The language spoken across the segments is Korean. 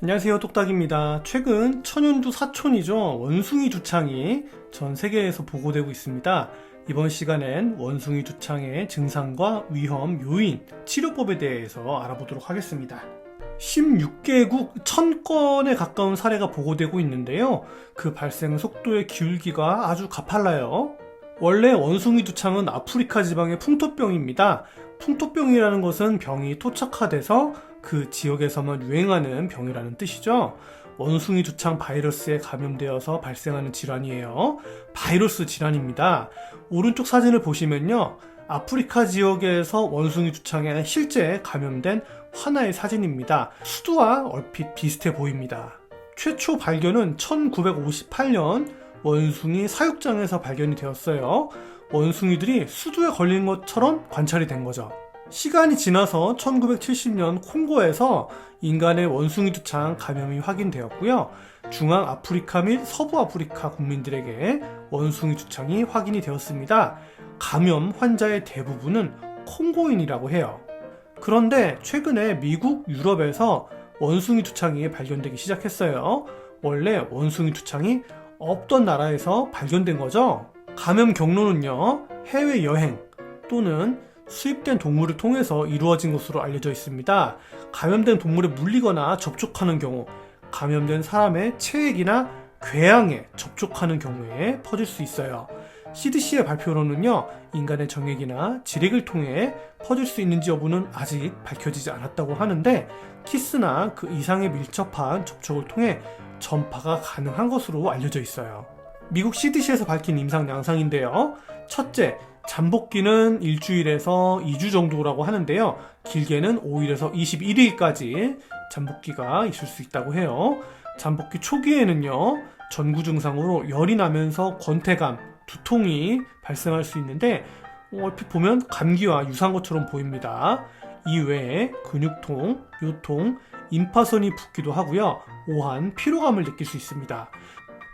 안녕하세요, 똑딱입니다. 최근 천연두 사촌이죠. 원숭이 두창이 전 세계에서 보고되고 있습니다. 이번 시간엔 원숭이 두창의 증상과 위험, 요인, 치료법에 대해서 알아보도록 하겠습니다. 16개국 1000건에 가까운 사례가 보고되고 있는데요. 그 발생 속도의 기울기가 아주 가팔라요. 원래 원숭이 두창은 아프리카 지방의 풍토병입니다. 풍토병이라는 것은 병이 토착화돼서 그 지역에서만 유행하는 병이라는 뜻이죠. 원숭이 두창 바이러스에 감염되어서 발생하는 질환이에요. 바이러스 질환입니다. 오른쪽 사진을 보시면요, 아프리카 지역에서 원숭이 두창에 실제 감염된 하나의 사진입니다. 수두와 얼핏 비슷해 보입니다. 최초 발견은 1958년 원숭이 사육장에서 발견이 되었어요. 원숭이들이 수두에 걸린 것처럼 관찰이 된 거죠. 시간이 지나서 1970년 콩고에서 인간의 원숭이 두창 감염이 확인되었고요. 중앙 아프리카 및 서부 아프리카 국민들에게 원숭이 두창이 확인이 되었습니다. 감염 환자의 대부분은 콩고인이라고 해요. 그런데 최근에 미국, 유럽에서 원숭이 두창이 발견되기 시작했어요. 원래 원숭이 두창이 없던 나라에서 발견된 거죠. 감염 경로는요, 해외여행 또는 수입된 동물을 통해서 이루어진 것으로 알려져 있습니다. 감염된 동물에 물리거나 접촉하는 경우, 감염된 사람의 체액이나 궤양에 접촉하는 경우에 퍼질 수 있어요. CDC의 발표로는요, 인간의 정액이나 지렉을 통해 퍼질 수 있는지 여부는 아직 밝혀지지 않았다고 하는데, 키스나 그 이상의 밀접한 접촉을 통해 전파가 가능한 것으로 알려져 있어요. 미국 CDC에서 밝힌 임상 양상인데요. 첫째, 잠복기는 일주일에서 2주 정도라고 하는데요. 길게는 5일에서 21일까지 잠복기가 있을 수 있다고 해요. 잠복기 초기에는요, 전구 증상으로 열이 나면서 권태감, 두통이 발생할 수 있는데 얼핏 보면 감기와 유사한 것처럼 보입니다. 이외에 근육통, 요통, 임파선이 붓기도 하고요. 오한, 피로감을 느낄 수 있습니다.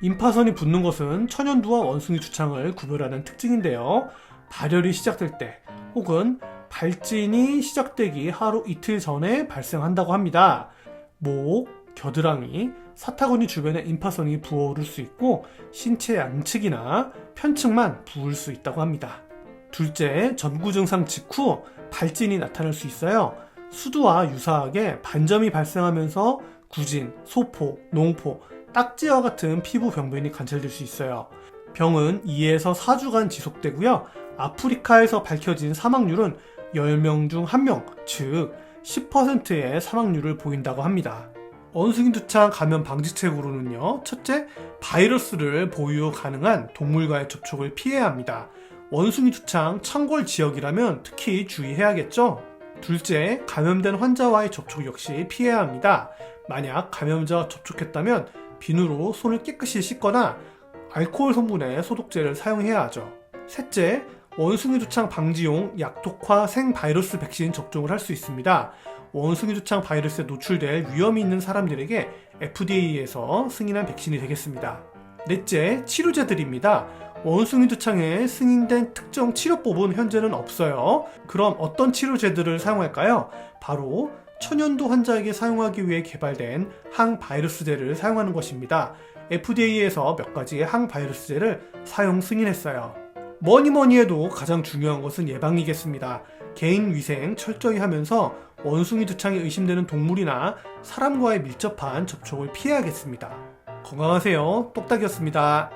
임파선이 붓는 것은 천연두와 원숭이 두창을 구별하는 특징인데요. 발열이 시작될 때 혹은 발진이 시작되기 하루 이틀 전에 발생한다고 합니다. 목, 겨드랑이, 사타구니 주변에 임파선이 부어오를 수 있고 신체 양측이나 편측만 부을 수 있다고 합니다. 둘째, 전구 증상 직후 발진이 나타날 수 있어요. 수두와 유사하게 반점이 발생하면서 구진, 소포, 농포, 딱지와 같은 피부 병변이 관찰될 수 있어요. 병은 2에서 4주간 지속되고요. 아프리카에서 밝혀진 사망률은 10명 중 1명, 즉 10%의 사망률을 보인다고 합니다. 원숭이 두창 감염 방지책으로는요, 첫째, 바이러스를 보유 가능한 동물과의 접촉을 피해야 합니다. 원숭이 두창 창궐 지역이라면 특히 주의해야겠죠. 둘째, 감염된 환자와의 접촉 역시 피해야 합니다. 만약 감염자와 접촉했다면 비누로 손을 깨끗이 씻거나 알코올 성분의 소독제를 사용해야 하죠. 셋째, 원숭이 두창 방지용 약독화 생바이러스 백신 접종을 할 수 있습니다. 원숭이 두창 바이러스에 노출될 위험이 있는 사람들에게 FDA에서 승인한 백신이 되겠습니다. 넷째, 치료제들입니다. 원숭이 두창에 승인된 특정 치료법은 현재는 없어요. 그럼 어떤 치료제들을 사용할까요? 바로 천연두 환자에게 사용하기 위해 개발된 항바이러스제를 사용하는 것입니다. FDA에서 몇 가지의 항바이러스제를 사용 승인했어요. 뭐니 해도 가장 중요한 것은 예방이겠습니다. 개인 위생 철저히 하면서 원숭이 두창이 의심되는 동물이나 사람과의 밀접한 접촉을 피해야겠습니다. 건강하세요. 똑딱이었습니다.